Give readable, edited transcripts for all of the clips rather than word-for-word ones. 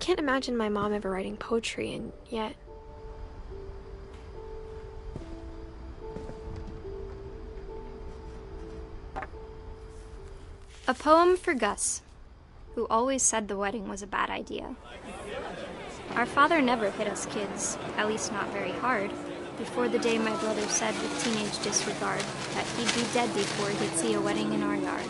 can't imagine my mom ever writing poetry, and yet... A poem for Gus, who always said the wedding was a bad idea. Our father never hit us kids, at least not very hard, before the day my brother said with teenage disregard that he'd be dead before he'd see a wedding in our yard.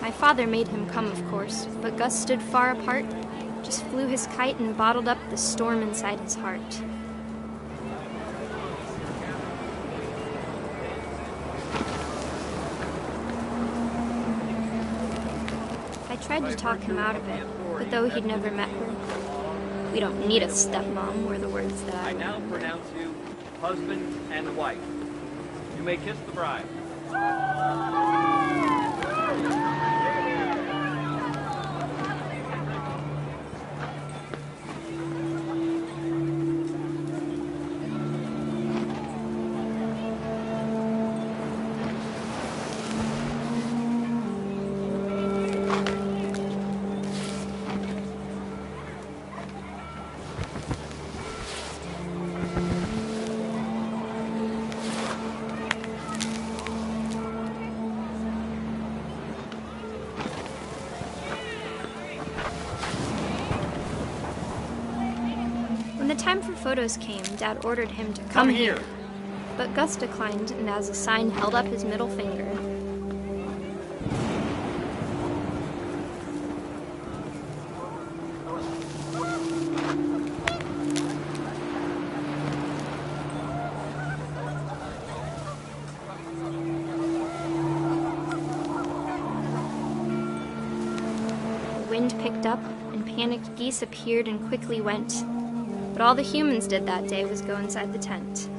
My father made him come, of course, but Gus stood far apart, just flew his kite and bottled up the storm inside his heart. I tried to talk him out of it, but though he'd never met her, "We don't need a stepmom," were the words that I now pronounce you husband and wife. You may kiss the bride. When the time for photos came, Dad ordered him to come here. But Gus declined, and as a sign held up his middle finger. The wind picked up, and panicked geese appeared and quickly went. But all the humans did that day was go inside the tent.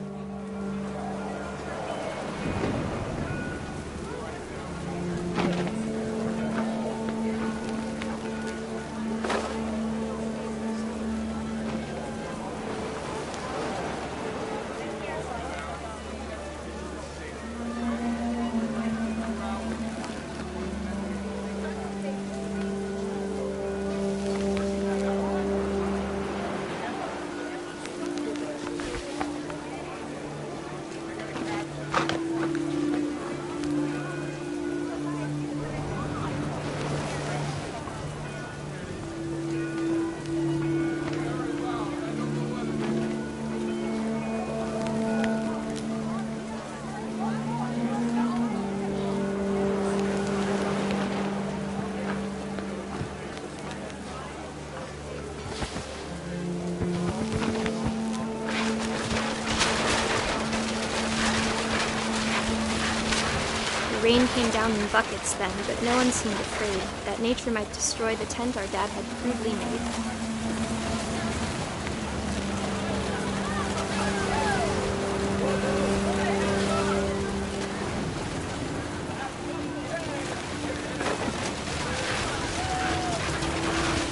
The rain came down in buckets then, but no one seemed afraid that nature might destroy the tent our dad had crudely made.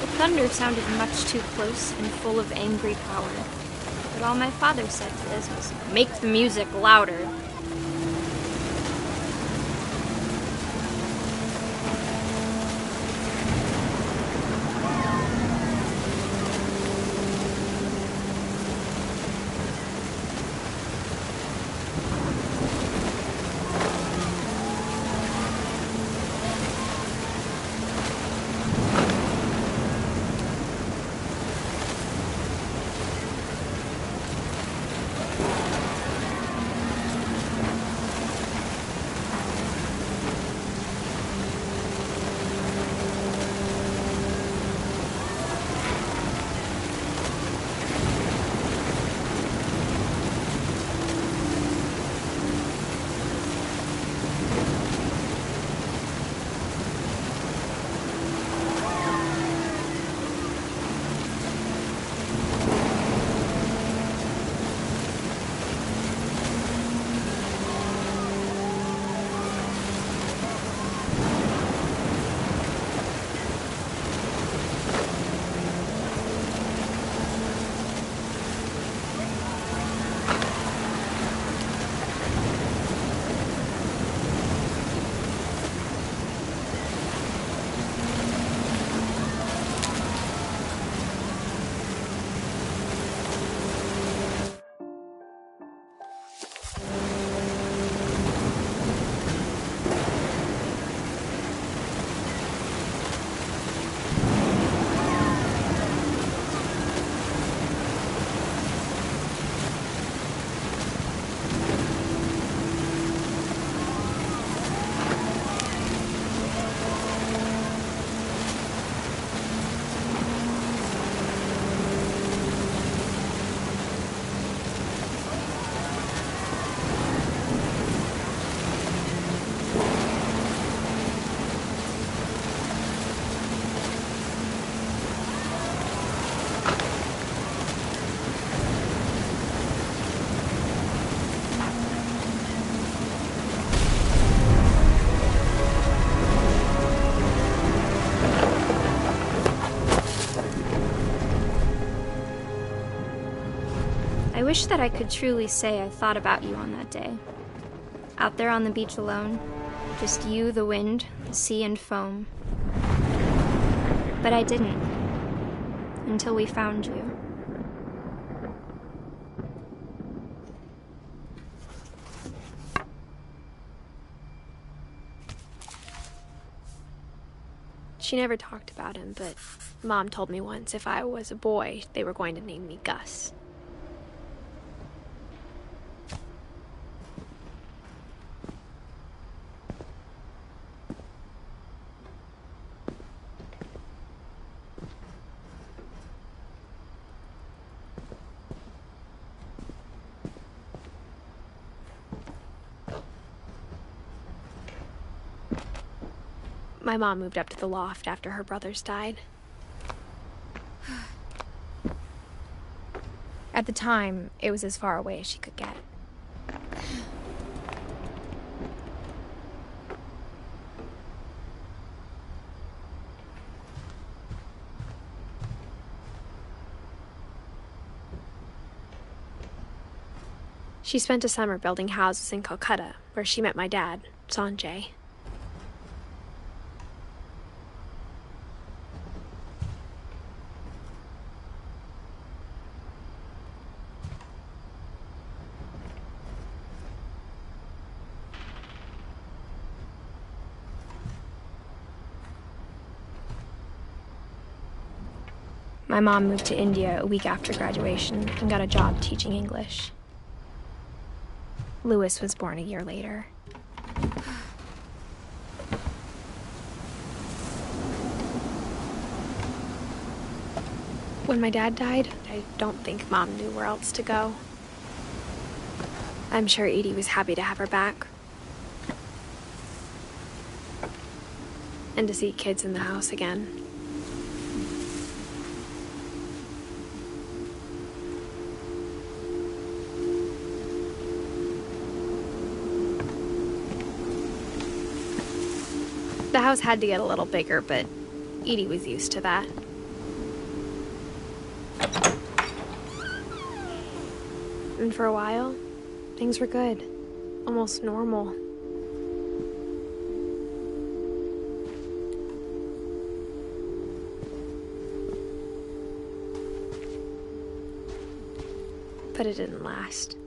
The thunder sounded much too close and full of angry power, but all my father said to this was, "Make the music louder." wish that I could truly say I thought about you on that day. Out there on the beach alone, just you, the wind, the sea, and foam. But I didn't, until we found you. She never talked about him, but Mom told me once if I was a boy, they were going to name me Gus. My mom moved up to the loft after her brothers died. At the time, it was as far away as she could get. She spent a summer building houses in Calcutta, where she met my dad, Sanjay. My mom moved to India a week after graduation and got a job teaching English. Louis was born a year later. When my dad died, I don't think Mom knew where else to go. I'm sure Edie was happy to have her back. And to see kids in the house again. The house had to get a little bigger, but Edie was used to that. And for a while, things were good. Almost normal. But it didn't last.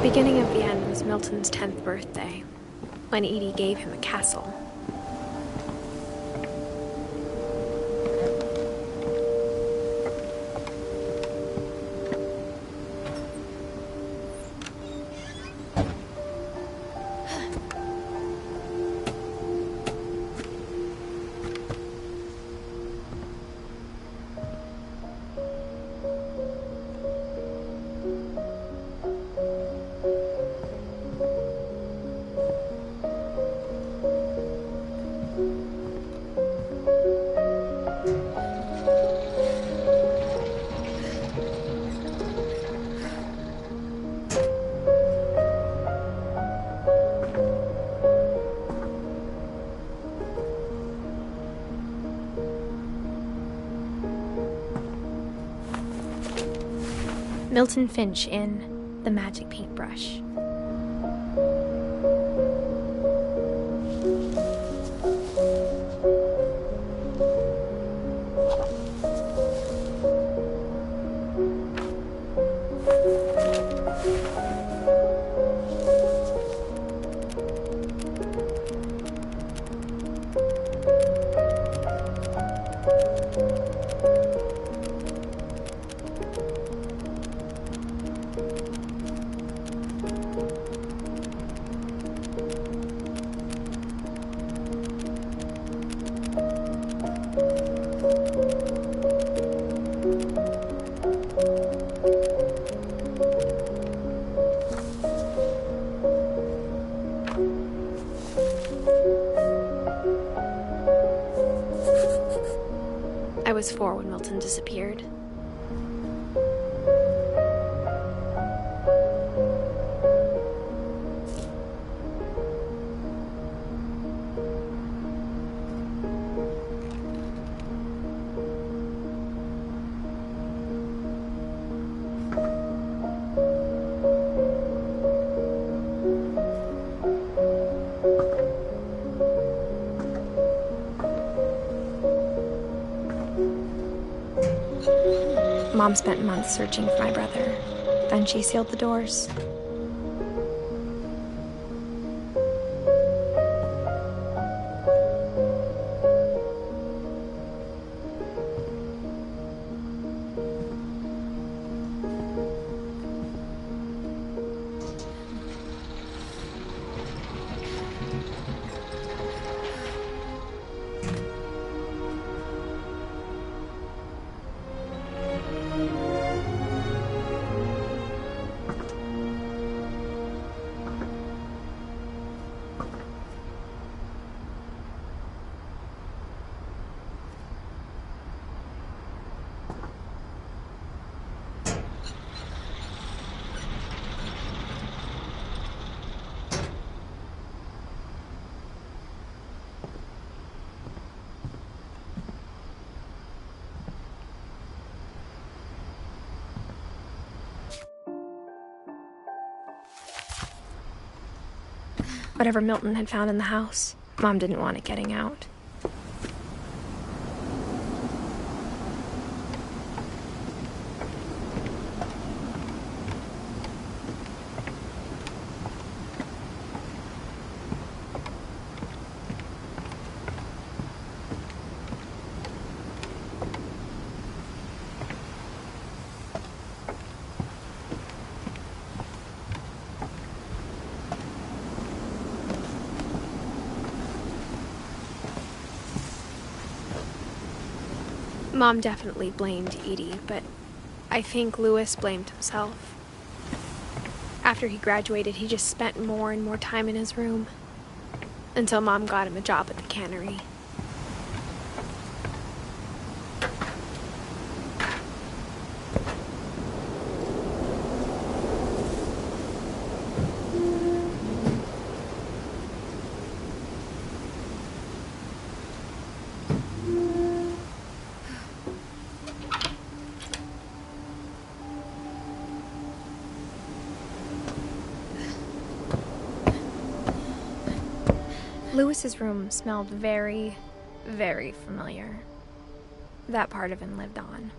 The beginning of the end was Milton's 10th birthday, when Edie gave him a castle. Milton Finch in The Magic Paintbrush. I was 4 when Milton disappeared. Mom spent months searching for my brother. Then she sealed the doors. Whatever Milton had found in the house, Mom didn't want it getting out. Mom definitely blamed Edie, but I think Louis blamed himself. After he graduated, he just spent more and more time in his room, until Mom got him a job at the cannery. Louis's room smelled very, very familiar. That part of him lived on.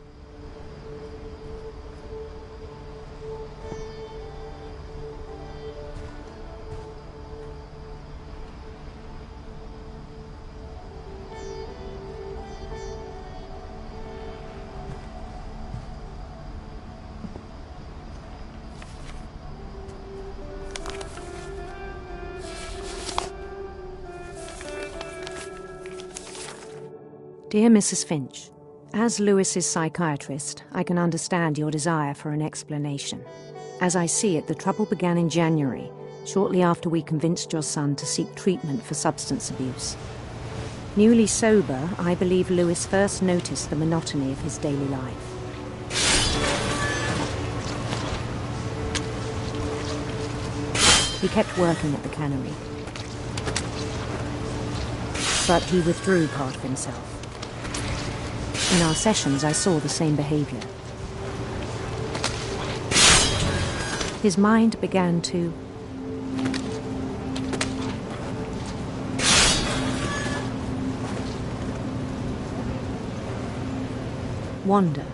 Dear Mrs. Finch, as Louis's psychiatrist, I can understand your desire for an explanation. As I see it, the trouble began in January, shortly after we convinced your son to seek treatment for substance abuse. Newly sober, I believe Louis first noticed the monotony of his daily life. He kept working at the cannery, but he withdrew part of himself. In our sessions, I saw the same behavior. His mind began to wander.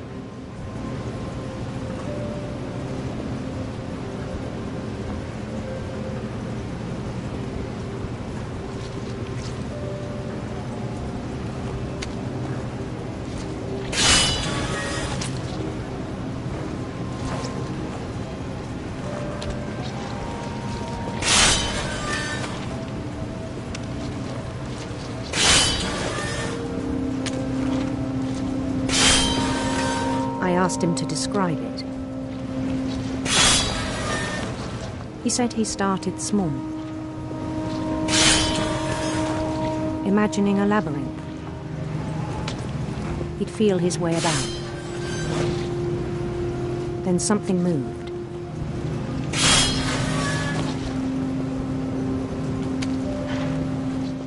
I asked him to describe it. He said he started small, imagining a labyrinth. he'd feel his way about. Then something moved.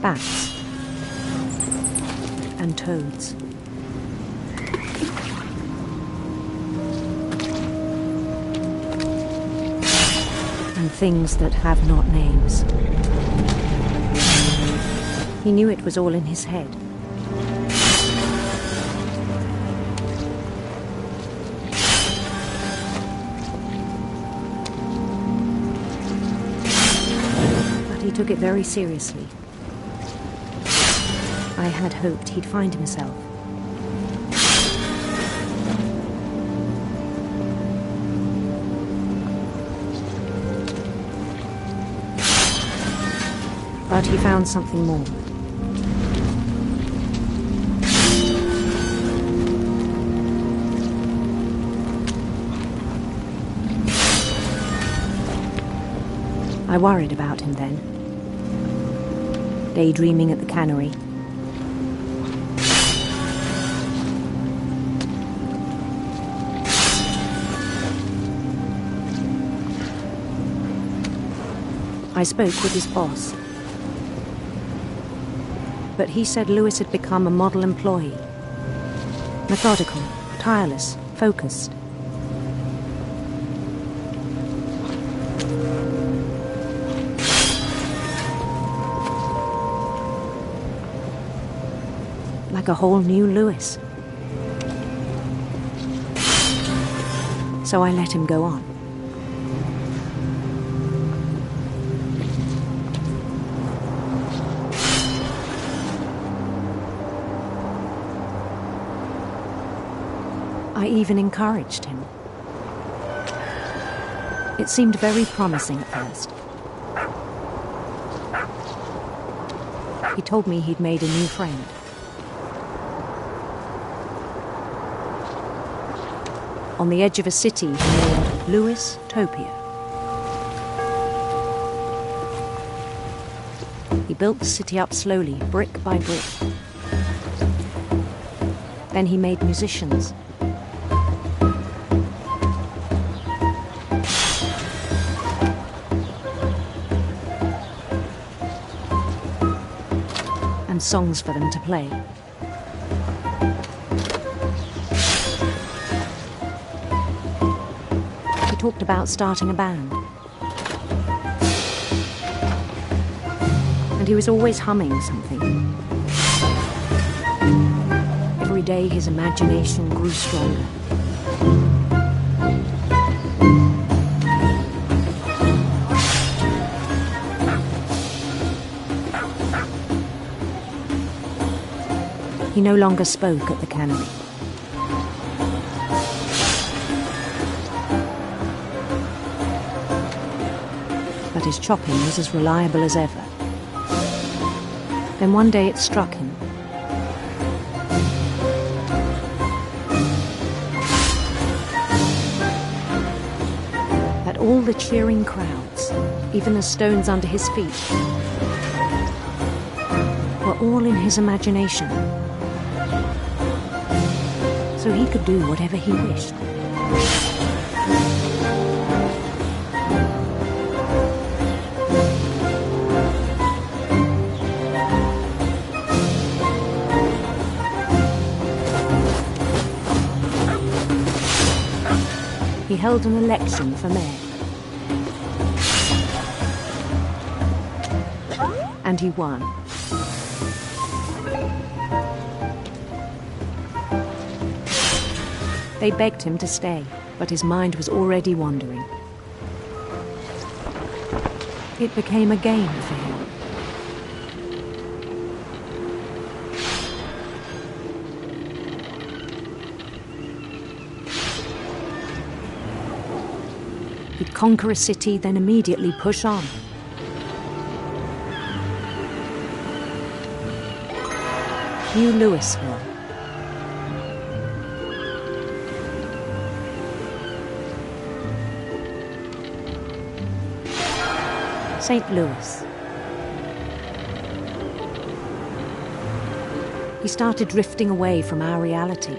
Bats. And toads. And things that have not names. He knew it was all in his head. But he took it very seriously. I had hoped he'd find himself. But he found something more. I worried about him then, daydreaming at the cannery. I spoke with his boss, but he said Lewis had become a model employee. Methodical, tireless, focused. Like a whole new Lewis. So I let him go on. I even encouraged him. It seemed very promising at first. He told me he'd made a new friend. On the edge of a city named Lewis Topia. He built the city up slowly, brick by brick. Then he made musicians. And songs for them to play. He talked about starting a band. And he was always humming something. Every day his imagination grew stronger. He no longer spoke at the cannery. But his chopping was as reliable as ever. Then one day it struck him. That all the cheering crowds, even the stones under his feet, were all in his imagination. So he could do whatever he wished. He held an election for mayor. And he won. They begged him to stay, but his mind was already wandering. It became a game for him. He'd conquer a city, then immediately push on. New Louisville. St. Louis. He started drifting away from our reality.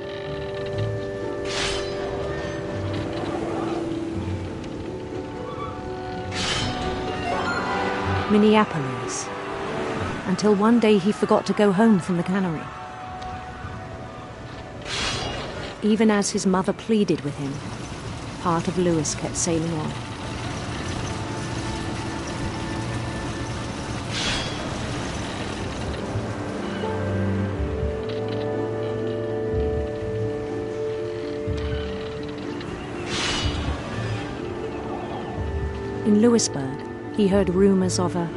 Minneapolis. Until one day he forgot to go home from the cannery. Even as his mother pleaded with him, part of Lewis kept sailing on. In Lewisburg, he heard rumors of a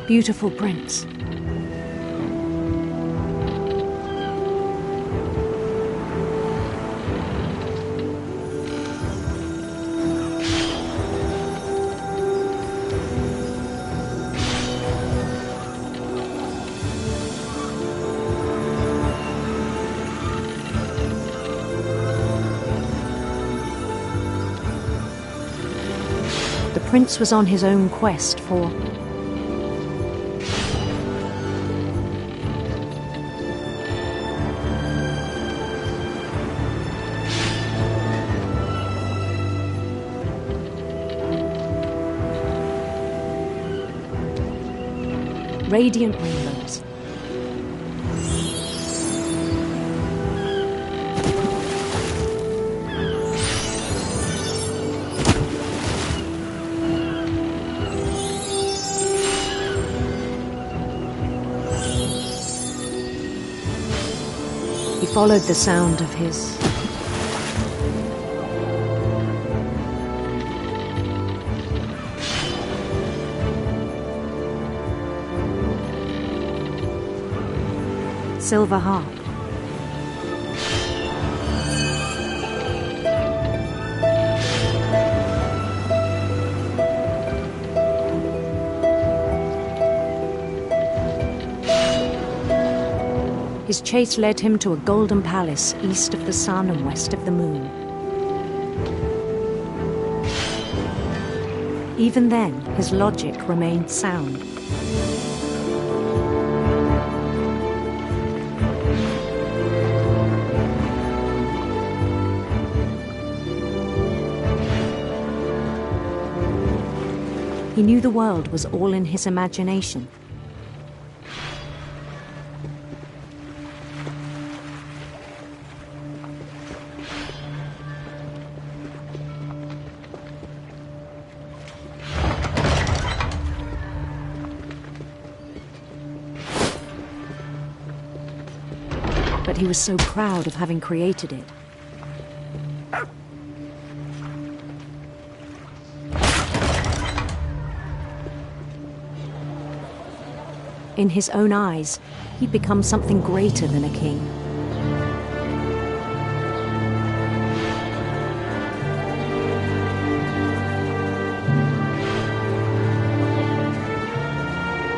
beautiful prince. The prince was on his own quest for radiant rainbows. He followed the sound of his silver harp. His chase led him to a golden palace east of the sun and west of the moon. Even then, his logic remained sound. He knew the world was all in his imagination. But he was so proud of having created it. In his own eyes, he'd become something greater than a king.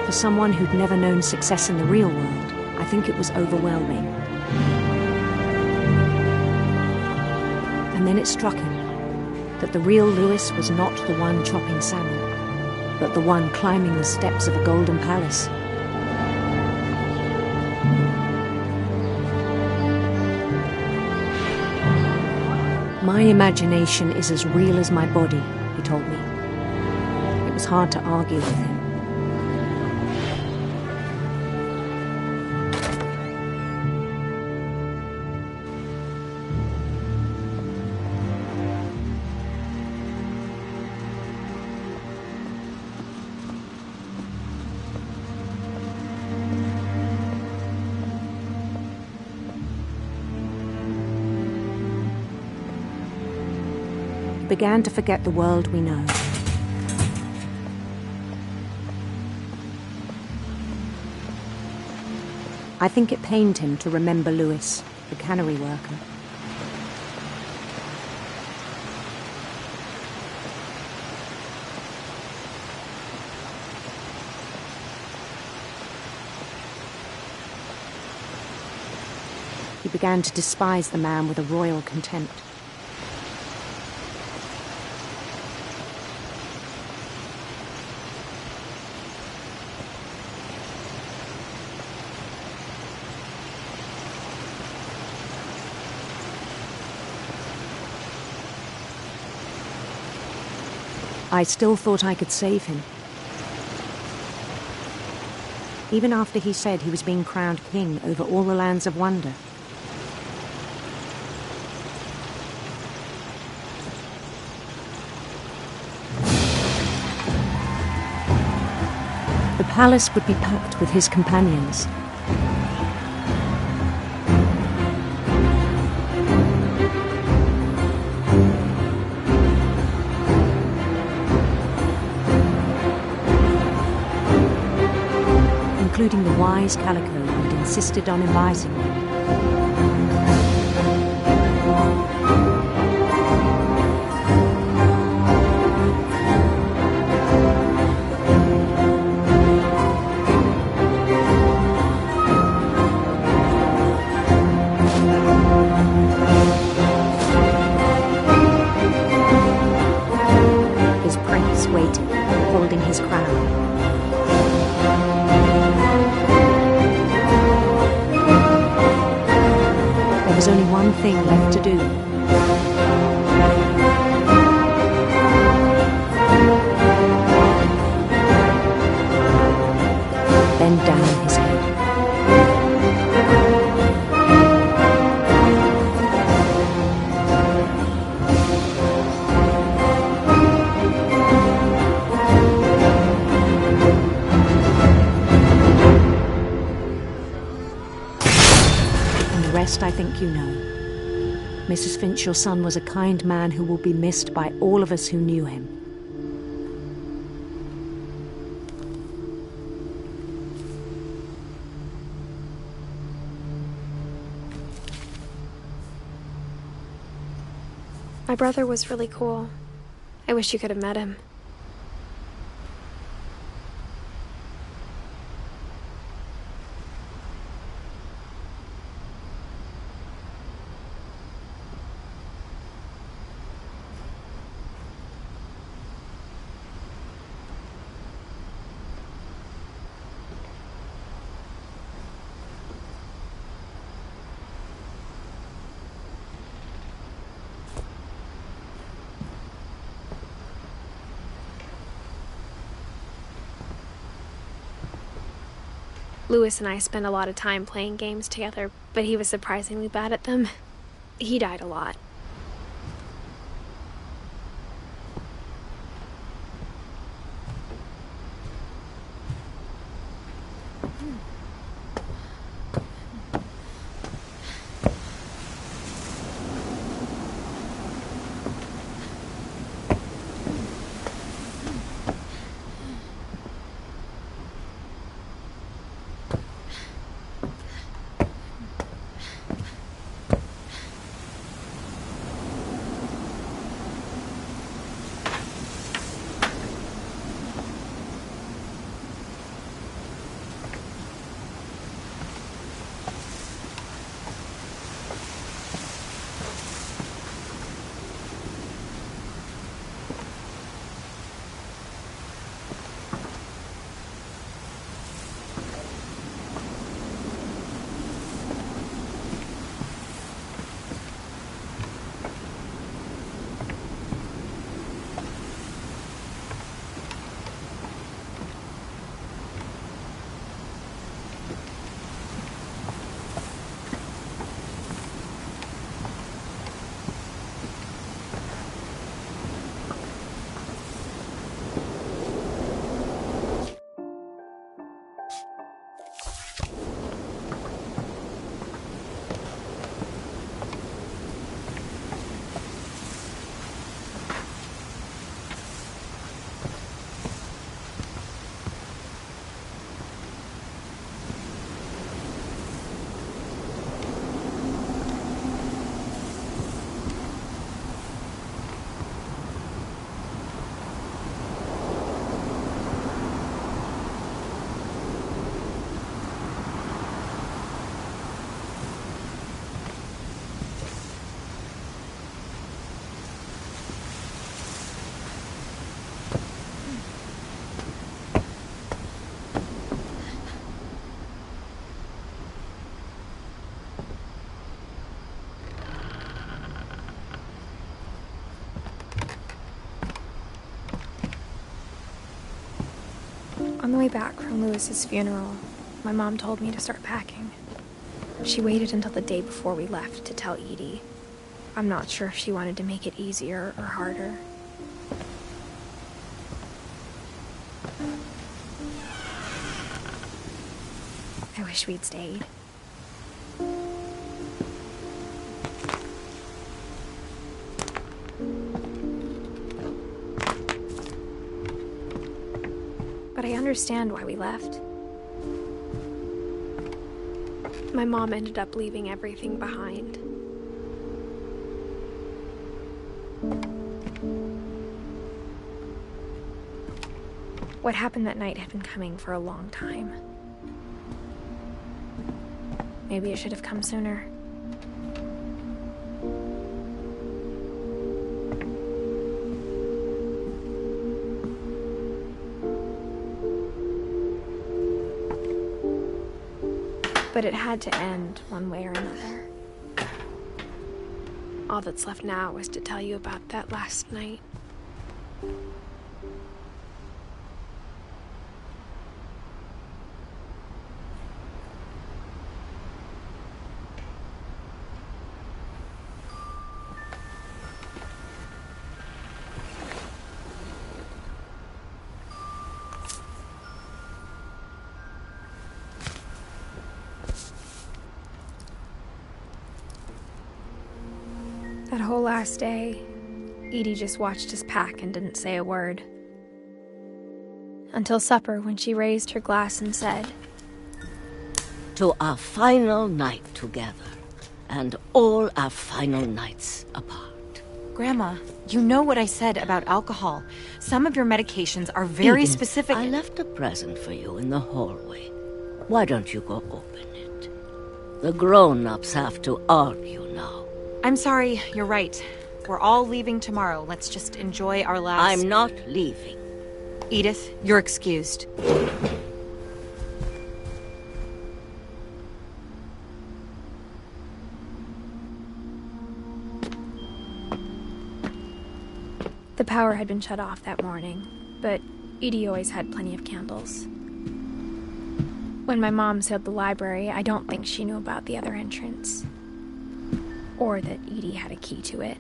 For someone who'd never known success in the real world, I think it was overwhelming. And then it struck him that the real Lewis was not the one chopping salmon, but the one climbing the steps of a golden palace. My imagination is as real as my body, he told me. It was hard to argue with him. Began to forget the world we know. I think it pained him to remember Lewis, the cannery worker. He began to despise the man with a royal contempt. I still thought I could save him. Even after he said he was being crowned king over all the lands of wonder. The palace would be packed with his companions. Including the wise Calico who had insisted on inviting me. His prince waiting, holding his crown. There was only one thing left to do. Bend down his head. I think you know. Mrs. Finch, your son was a kind man who will be missed by all of us who knew him. My brother was really cool. I wish you could have met him. Louis and I spent a lot of time playing games together, but he was surprisingly bad at them. He died a lot. On the way back from Lewis's funeral, my mom told me to start packing. She waited until the day before we left to tell Edie. I'm not sure if she wanted to make it easier or harder. I wish we'd stayed. But I understand why we left. My mom ended up leaving everything behind. What happened that night had been coming for a long time. Maybe it should have come sooner. But it had to end one way or another. All that's left now is to tell you about that last night. That whole last day, Edie just watched us pack and didn't say a word. Until supper, when she raised her glass and said, "To our final night together, and all our final nights apart." Grandma, you know what I said about alcohol. Some of your medications are very Edith, specific. I left a present for you in the hallway. Why don't you go open it? The grown-ups have to argue now. I'm sorry, you're right. We're all leaving tomorrow. Let's just enjoy our last... I'm not leaving. Edith, you're excused. The power had been shut off that morning, but Edie always had plenty of candles. When my mom sealed the library, I don't think she knew about the other entrance. Or that Edie had a key to it.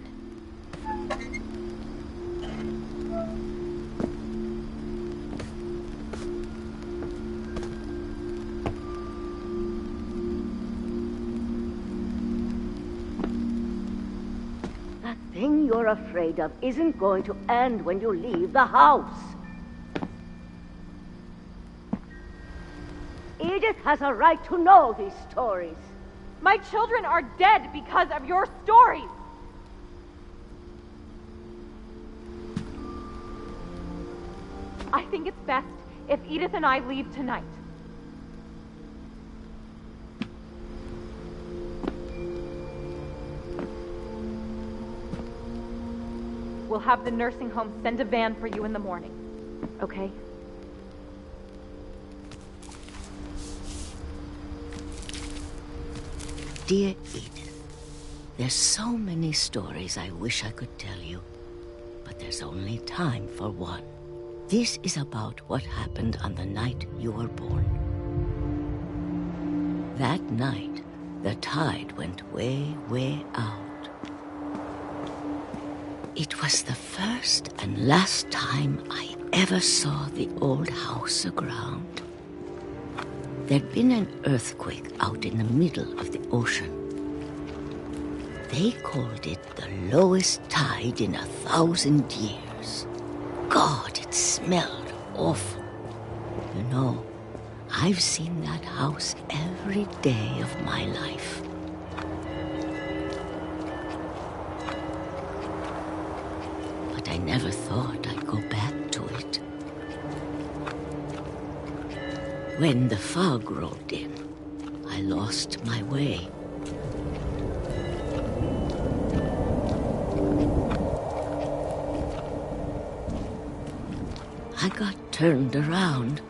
That thing you're afraid of isn't going to end when you leave the house. Edith has a right to know these stories. My children are dead because of your stories! I think it's best if Edith and I leave tonight. We'll have the nursing home send a van for you in the morning, okay? Dear Edith, there's so many stories I wish I could tell you, but there's only time for one. This is about what happened on the night you were born. That night, the tide went way, way out. It was the first and last time I ever saw the old house aground. There'd been an earthquake out in the middle of the ocean. They called it the lowest tide in 1,000 years. God, it smelled awful. You know, I've seen that house every day of my life. But I never thought I'd go back to it. When the fog rolled in, I lost my way. I got turned around.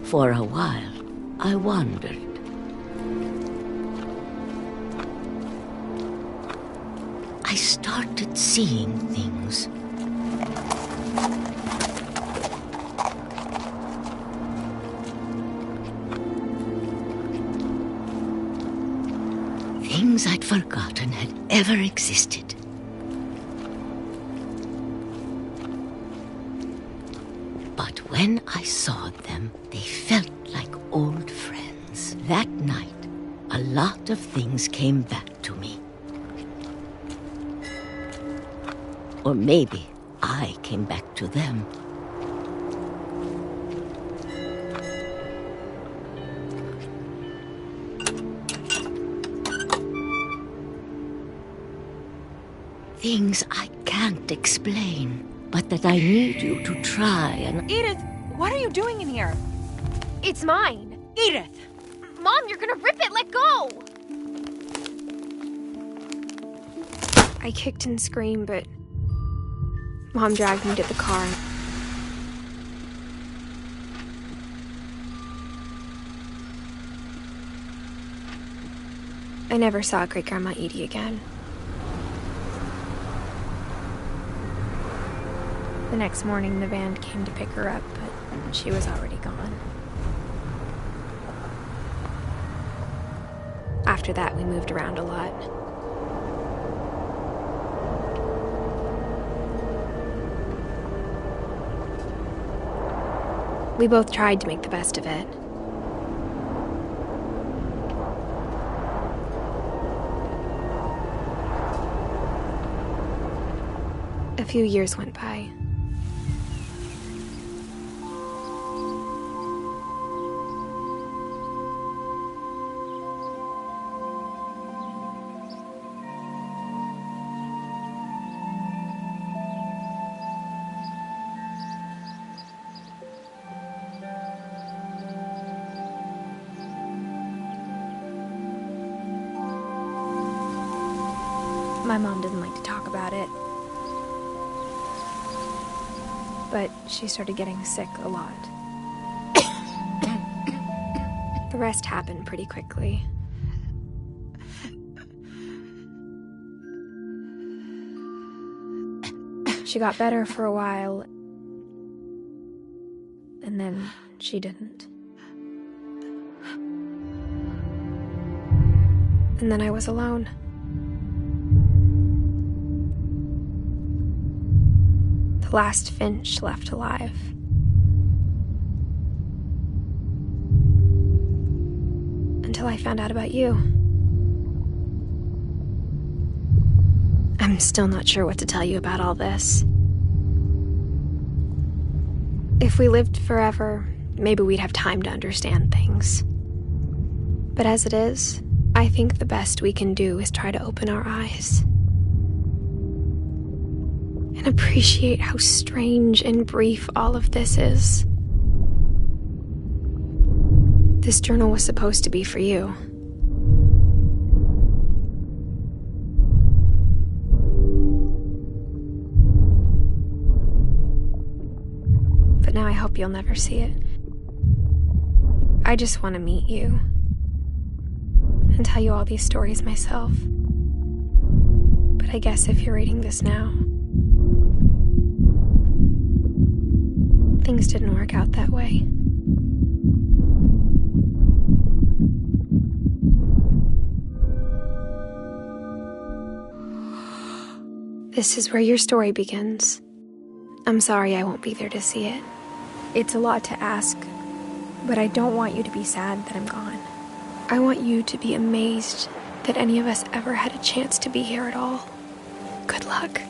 For a while, I wondered. I started seeing things. Things I'd forgotten had ever existed. But when I saw them, they felt like old friends. That night, a lot of things came back to me. Or maybe I came back to them. Things I can't explain, but that I need you to try and... Edith, what are you doing in here? It's mine. Edith! Mom, you're gonna rip it! Let go! I kicked and screamed, but Mom dragged me to the car. I never saw Great-Grandma Edie again. The next morning, the van came to pick her up, but she was already gone. After that, we moved around a lot. We both tried to make the best of it. A few years went by. My mom didn't like to talk about it. But she started getting sick a lot. The rest happened pretty quickly. She got better for a while, and then she didn't. And then I was alone. The last Finch left alive. Until I found out about you. I'm still not sure what to tell you about all this. If we lived forever, maybe we'd have time to understand things. But as it is, I think the best we can do is try to open our eyes. And appreciate how strange and brief all of this is. This journal was supposed to be for you. But now I hope you'll never see it. I just want to meet you and tell you all these stories myself. But I guess if you're reading this now, things didn't work out that way. This is where your story begins. I'm sorry I won't be there to see it. It's a lot to ask, but I don't want you to be sad that I'm gone. I want you to be amazed that any of us ever had a chance to be here at all. Good luck.